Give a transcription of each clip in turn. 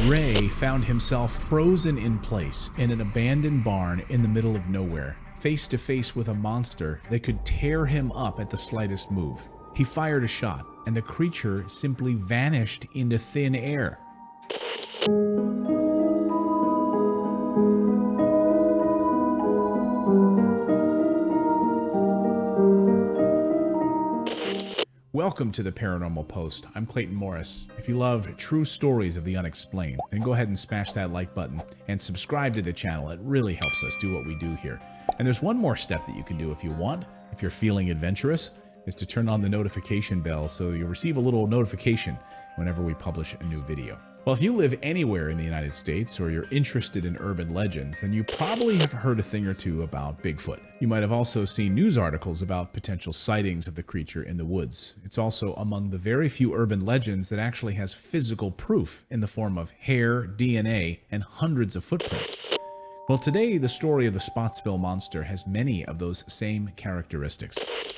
Ray found himself frozen in place in an abandoned barn in the middle of nowhere, face to face with a monster that could tear him up at the slightest move. He fired a shot, and the creature simply vanished into thin air. Welcome to the Paranormal Post. I'm Clayton Morris. If you love true stories of the unexplained, then go ahead and smash that like button and subscribe to the channel. It really helps us do what we do here. And there's one more step that you can do if you want, if you're feeling adventurous, is to turn on the notification bell so you'll receive a little notification whenever we publish a new video. Well, if you live anywhere in the United States or you're interested in urban legends, then you probably have heard a thing or two about Bigfoot. You might have also seen news articles about potential sightings of the creature in the woods. It's also among the very few urban legends that actually has physical proof in the form of hair, DNA, and hundreds of footprints. Well, today, the story of the Spottsville Monster has many of those same characteristics.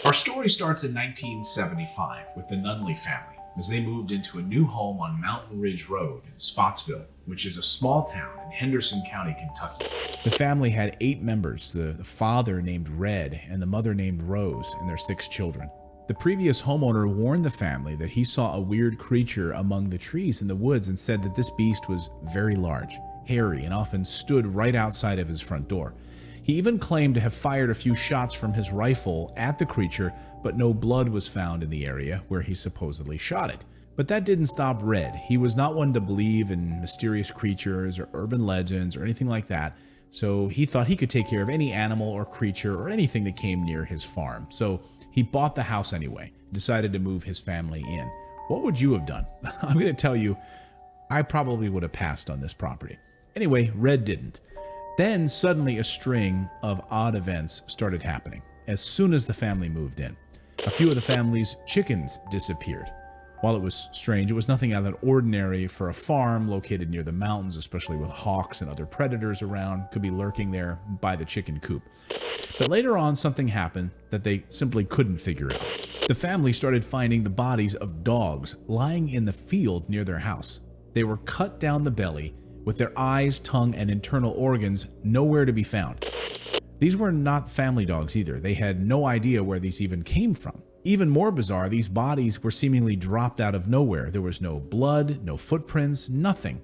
Our story starts in 1975 with the Nunley family, as they moved into a new home on Mountain Ridge Road in Spottsville, which is a small town in Henderson County, Kentucky. The family had 8 members, the father named Red and the mother named Rose, and their 6 children. The previous homeowner warned the family that he saw a weird creature among the trees in the woods and said that this beast was very large, hairy, and often stood right outside of his front door. He even claimed to have fired a few shots from his rifle at the creature, but no blood was found in the area where he supposedly shot it. But that didn't stop Red. He was not one to believe in mysterious creatures or urban legends or anything like that, so he thought he could take care of any animal or creature or anything that came near his farm. So he bought the house anyway, decided to move his family in. What would you have done? I'm going to tell you, I probably would have passed on this property. Anyway, Red didn't. Then suddenly a string of odd events started happening as soon as the family moved in. A few of the family's chickens disappeared. While it was strange, it was nothing out of the ordinary for a farm located near the mountains, especially with hawks and other predators around, could be lurking there by the chicken coop. But later on, something happened that they simply couldn't figure out. The family started finding the bodies of dogs lying in the field near their house. They were cut down the belly, with their eyes, tongue, and internal organs nowhere to be found. These were not family dogs either. They had no idea where these even came from. Even more bizarre, these bodies were seemingly dropped out of nowhere. There was no blood, no footprints, nothing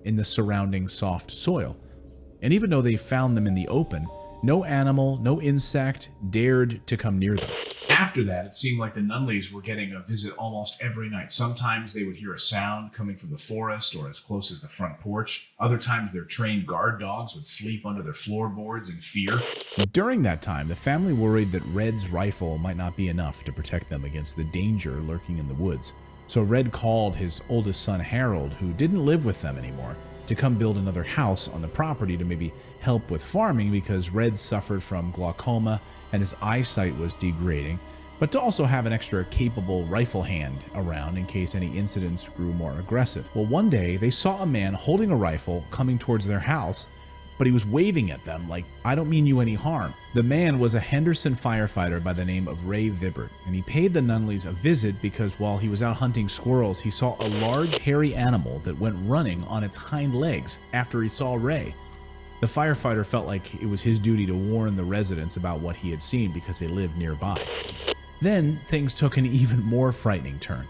in the surrounding soft soil. And even though they found them in the open, no animal, no insect dared to come near them. After that, it seemed like the Nunleys were getting a visit almost every night. Sometimes they would hear a sound coming from the forest or as close as the front porch. Other times, their trained guard dogs would sleep under their floorboards in fear. During that time, the family worried that Red's rifle might not be enough to protect them against the danger lurking in the woods. So Red called his oldest son, Harold, who didn't live with them anymore, to come build another house on the property to maybe help with farming because Red suffered from glaucoma and his eyesight was degrading, but to also have an extra capable rifle hand around in case any incidents grew more aggressive. Well, one day they saw a man holding a rifle coming towards their house, but he was waving at them like, "I don't mean you any harm." The man was a Henderson firefighter by the name of Ray Vibbert, and he paid the Nunleys a visit because while he was out hunting squirrels, he saw a large hairy animal that went running on its hind legs after he saw Ray. The firefighter felt like it was his duty to warn the residents about what he had seen because they lived nearby. Then things took an even more frightening turn.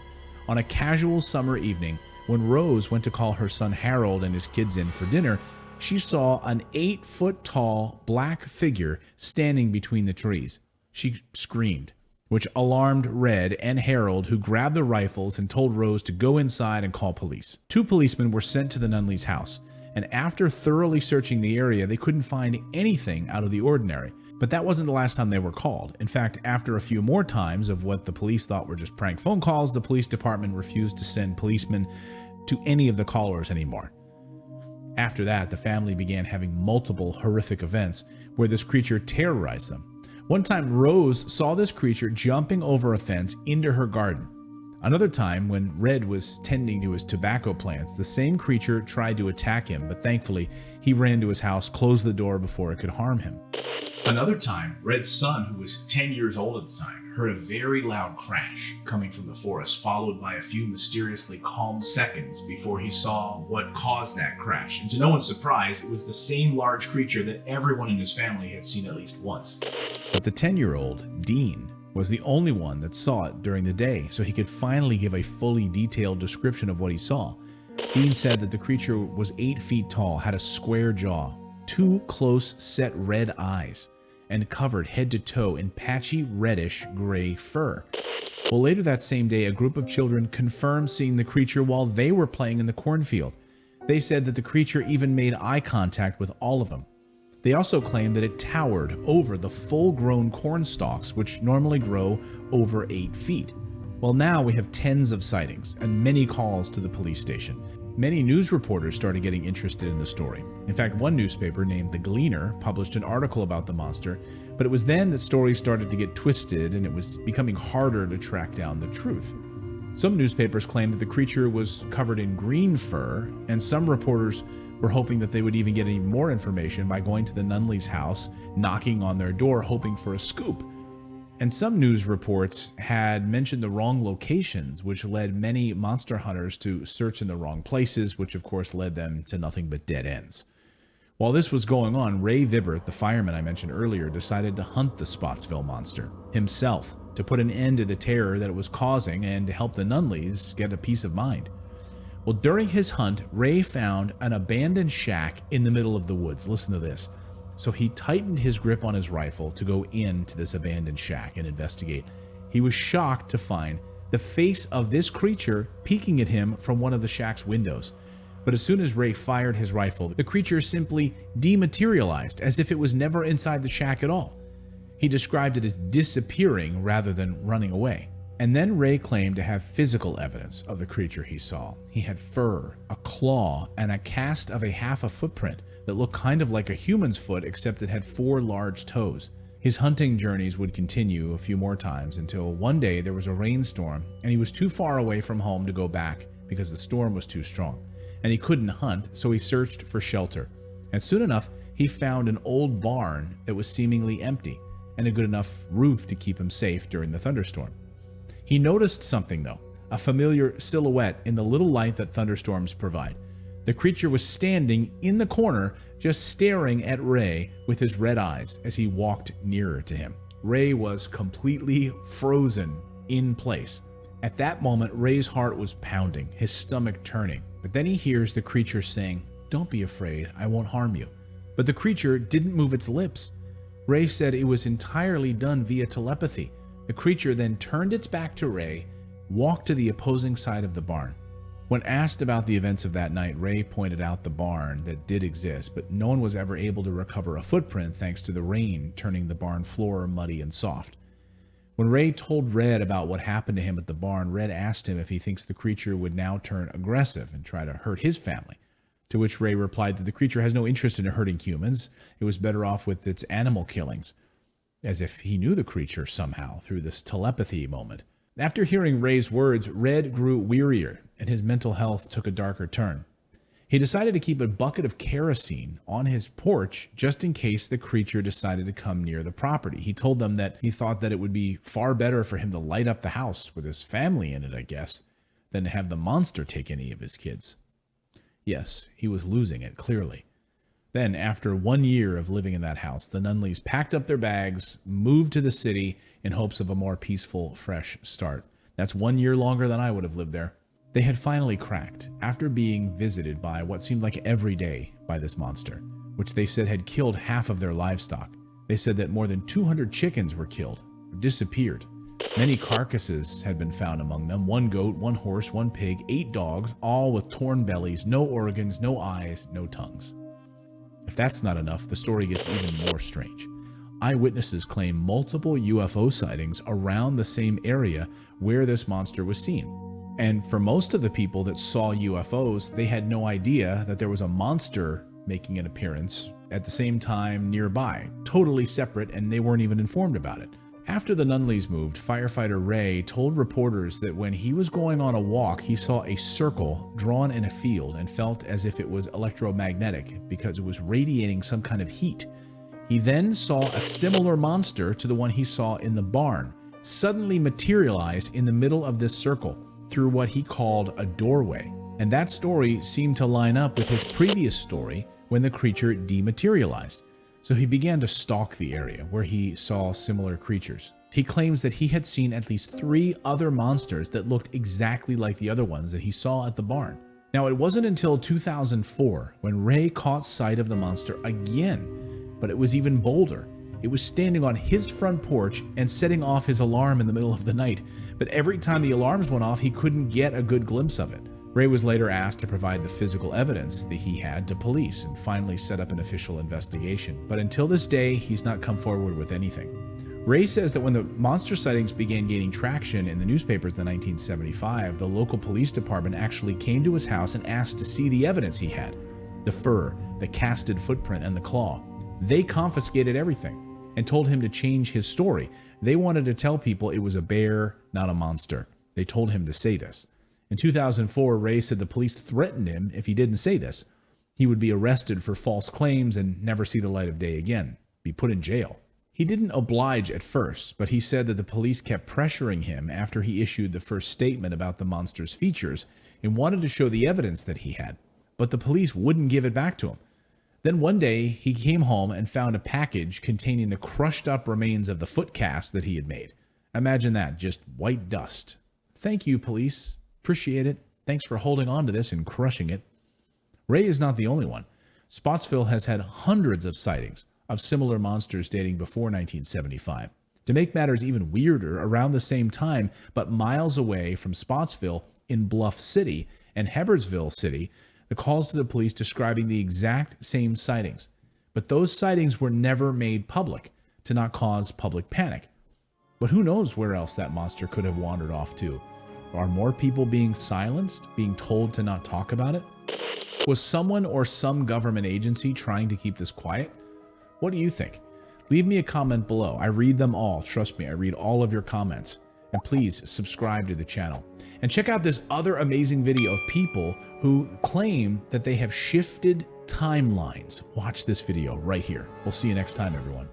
On a casual summer evening, when Rose went to call her son Harold and his kids in for dinner, she saw an 8-foot-tall black figure standing between the trees. She screamed, which alarmed Red and Harold, who grabbed their rifles and told Rose to go inside and call police. 2 policemen were sent to the Nunleys' house, and after thoroughly searching the area, they couldn't find anything out of the ordinary. But that wasn't the last time they were called. In fact, after a few more times of what the police thought were just prank phone calls, the police department refused to send policemen to any of the callers anymore. After that, the family began having multiple horrific events where this creature terrorized them. One time, Rose saw this creature jumping over a fence into her garden. Another time, when Red was tending to his tobacco plants, the same creature tried to attack him, but thankfully, he ran to his house, closed the door before it could harm him. Another time, Red's son, who was 10 years old at the time, heard a very loud crash coming from the forest, followed by a few mysteriously calm seconds before he saw what caused that crash. And to no one's surprise, it was the same large creature that everyone in his family had seen at least once. But the 10-year-old, Dean, was the only one that saw it during the day, so he could finally give a fully detailed description of what he saw. Dean said that the creature was 8 feet tall, had a square jaw, 2 close set red eyes, and covered head to toe in patchy reddish gray fur. Well, later that same day, a group of children confirmed seeing the creature while they were playing in the cornfield. They said that the creature even made eye contact with all of them. They also claimed that it towered over the full-grown corn stalks, which normally grow over 8 feet. Well, now we have tens of sightings and many calls to the police station. Many news reporters started getting interested in the story. In fact, one newspaper named The Gleaner published an article about the monster, but it was then that stories started to get twisted and it was becoming harder to track down the truth. Some newspapers claimed that the creature was covered in green fur, and some reporters were hoping that they would even get any more information by going to the Nunley's house, knocking on their door, hoping for a scoop. And some news reports had mentioned the wrong locations, which led many monster hunters to search in the wrong places, which of course led them to nothing but dead ends. While this was going on, Ray Vibbert, the fireman I mentioned earlier, decided to hunt the Spottsville Monster himself to put an end to the terror that it was causing and to help the Nunleys get a peace of mind. Well, during his hunt, Ray found an abandoned shack in the middle of the woods. Listen to this. So he tightened his grip on his rifle to go into this abandoned shack and investigate. He was shocked to find the face of this creature peeking at him from one of the shack's windows. But as soon as Ray fired his rifle, the creature simply dematerialized, as if it was never inside the shack at all. He described it as disappearing rather than running away. And then Ray claimed to have physical evidence of the creature he saw. He had fur, a claw, and a cast of half a footprint that looked kind of like a human's foot, except it had 4 large toes. His hunting journeys would continue a few more times until one day there was a rainstorm and he was too far away from home to go back because the storm was too strong. And he couldn't hunt, so he searched for shelter. And soon enough, he found an old barn that was seemingly empty and a good enough roof to keep him safe during the thunderstorm. He noticed something though, a familiar silhouette in the little light that thunderstorms provide. The creature was standing in the corner, just staring at Ray with his red eyes as he walked nearer to him. Ray was completely frozen in place. At that moment, Ray's heart was pounding, his stomach turning. But then he hears the creature saying, "Don't be afraid, I won't harm you." But the creature didn't move its lips. Ray said it was entirely done via telepathy. The creature then turned its back to Ray, walked to the opposing side of the barn. When asked about the events of that night, Ray pointed out the barn that did exist, but no one was ever able to recover a footprint thanks to the rain turning the barn floor muddy and soft. When Ray told Red about what happened to him at the barn, Red asked him if he thinks the creature would now turn aggressive and try to hurt his family, to which Ray replied that the creature has no interest in hurting humans. It was better off with its animal killings, as if he knew the creature somehow through this telepathy moment. After hearing Ray's words, Red grew wearier and his mental health took a darker turn. He decided to keep a bucket of kerosene on his porch just in case the creature decided to come near the property. He told them that he thought that it would be far better for him to light up the house with his family in it, I guess, than to have the monster take any of his kids. Yes, he was losing it, clearly. Then, after 1 year of living in that house, the Nunleys packed up their bags, moved to the city in hopes of a more peaceful, fresh start. That's 1 year longer than I would have lived there. They had finally cracked after being visited by what seemed like every day by this monster, which they said had killed half of their livestock. They said that more than 200 chickens were killed, or disappeared. Many carcasses had been found among them, 1 goat, 1 horse, 1 pig, 8 dogs, all with torn bellies, no organs, no eyes, no tongues. If that's not enough, the story gets even more strange. Eyewitnesses claim multiple UFO sightings around the same area where this monster was seen. And for most of the people that saw UFOs, they had no idea that there was a monster making an appearance at the same time nearby, totally separate, and they weren't even informed about it. After the Nunleys moved, firefighter Ray told reporters that when he was going on a walk, he saw a circle drawn in a field and felt as if it was electromagnetic because it was radiating some kind of heat. He then saw a similar monster to the one he saw in the barn, suddenly materialize in the middle of this circle through what he called a doorway. And that story seemed to line up with his previous story when the creature dematerialized. So he began to stalk the area where he saw similar creatures. He claims that he had seen at least 3 other monsters that looked exactly like the other ones that he saw at the barn. Now, it wasn't until 2004 when Ray caught sight of the monster again, but it was even bolder. It was standing on his front porch and setting off his alarm in the middle of the night. But every time the alarms went off, he couldn't get a good glimpse of it. Ray was later asked to provide the physical evidence that he had to police and finally set up an official investigation. But until this day, he's not come forward with anything. Ray says that when the monster sightings began gaining traction in the newspapers in 1975, the local police department actually came to his house and asked to see the evidence he had. The fur, the casted footprint, and the claw. They confiscated everything and told him to change his story. They wanted to tell people it was a bear, not a monster. They told him to say this. In 2004, Ray said the police threatened him if he didn't say this. He would be arrested for false claims and never see the light of day again, be put in jail. He didn't oblige at first, but he said that the police kept pressuring him after he issued the first statement about the monster's features and wanted to show the evidence that he had, but the police wouldn't give it back to him. Then one day, he came home and found a package containing the crushed up remains of the foot cast that he had made. Imagine that, just white dust. Thank you, police. Appreciate it. Thanks for holding on to this and crushing it. Ray is not the only one. Spottsville has had hundreds of sightings of similar monsters dating before 1975. To make matters even weirder, around the same time, but miles away from Spottsville in Bluff City and Hebertsville City, the calls to the police describing the exact same sightings. But those sightings were never made public to not cause public panic. But who knows where else that monster could have wandered off to? Are more people being silenced, being told to not talk about it? Was someone or some government agency trying to keep this quiet? What do you think? Leave me a comment below. I read them all. Trust me, I read all of your comments. And please subscribe to the channel. And check out this other amazing video of people who claim that they have shifted timelines. Watch this video right here. We'll see you next time, everyone.